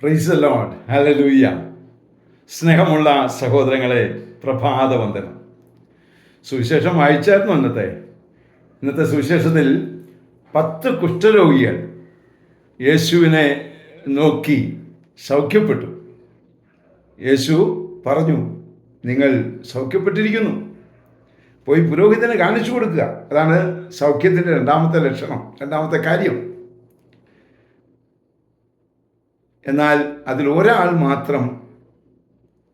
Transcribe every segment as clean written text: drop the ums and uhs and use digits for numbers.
Praise the Lord, hallelujah. സ്നേഹമുള്ള സഹോദരങ്ങളെ, പ്രഭാതവന്ദനം. സുവിശേഷം വായിച്ചായിരുന്നു ഇന്നത്തെ സുവിശേഷത്തിൽ 10 കുഷ്ഠരോഗികൾ യേശുവിനെ നോക്കി സൗഖ്യപ്പെട്ടു. യേശു പറഞ്ഞു, നിങ്ങൾ സൗഖ്യപ്പെട്ടിരിക്കുന്നു, പോയി പുരോഹിതനെ കാണിച്ചു കൊടുക്കുക. അതാണ് സൗഖ്യത്തിൻ്റെ രണ്ടാമത്തെ ലക്ഷണം, രണ്ടാമത്തെ കാര്യം. എന്നാൽ അതിൽ ഒരാൾ മാത്രം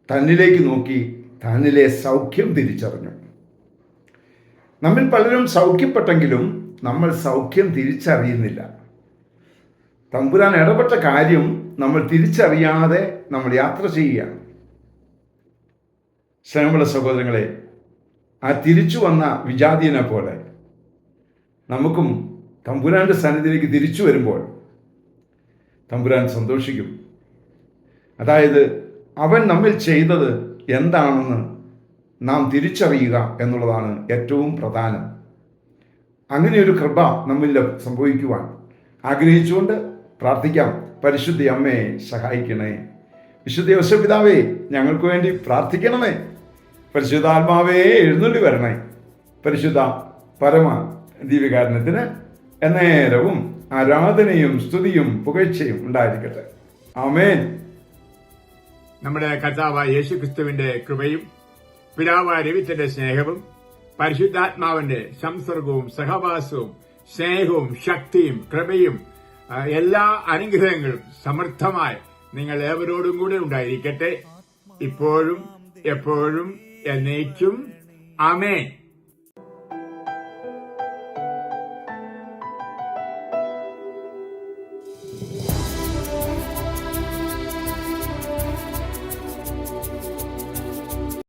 തന്നിലേക്ക് നോക്കി തന്നിലെ സൗഖ്യം തിരിച്ചറിഞ്ഞു. നമ്മിൽ പലരും സൗഖ്യപ്പെട്ടെങ്കിലും നമ്മൾ സൗഖ്യം തിരിച്ചറിയുന്നില്ല. തമ്പുരാൻ ഇടപെട്ട കാര്യം നമ്മൾ തിരിച്ചറിയാതെ നമ്മൾ യാത്ര ചെയ്യുകയാണ്. സ്നേഹമുള്ള സഹോദരങ്ങളെ, ആ തിരിച്ചു വന്ന വിജാതീയനെ പോലെ നമുക്കും തമ്പുരാൻ്റെ സന്നിധിയിലേക്ക് തിരിച്ചു വരുമ്പോൾ തമ്പുരാൻ സന്തോഷിക്കും. അതായത് അവൻ നമ്മിൽ ചെയ്തത് എന്താണെന്ന് നാം തിരിച്ചറിയുക എന്നുള്ളതാണ് ഏറ്റവും പ്രധാനം. അങ്ങനെ ഒരു കൃപ നമ്മിൽ സംഭവിക്കുവാൻ ആഗ്രഹിച്ചുകൊണ്ട് പ്രാർത്ഥിക്കാം. പരിശുദ്ധ അമ്മയെ സഹായിക്കണേ. വിശുദ്ധ യോസേപ്പിതാവേ, ഞങ്ങൾക്ക് വേണ്ടി പ്രാർത്ഥിക്കണമേ. പരിശുദ്ധാത്മാവേ, എഴുന്നള്ളി വരണേ. പരിശുദ്ധ പരമ ദിവ്യകാരുണ്യത്തിന് എന്നേരവും ആരാധനയും സ്തുതിയും പുകഴ്ചയും ഉണ്ടായിരിക്കട്ടെ. ആമേൻ. നമ്മുടെ കർത്താവായ യേശുക്രിസ്തുവിന്റെ കൃപയും പിതാവായ ദൈവത്തിന്റെ സ്നേഹവും പരിശുദ്ധാത്മാവിന്റെ സംസർഗവും സഹവാസവും സ്നേഹവും ശക്തിയും കൃപയും എല്ലാ അനുഗ്രഹങ്ങളും സമൃദ്ധമായി നിങ്ങൾ ഏവരോടും കൂടെ ഉണ്ടായിരിക്കട്ടെ, ഇപ്പോഴും എപ്പോഴും എന്നേക്കും. ആമേൻ.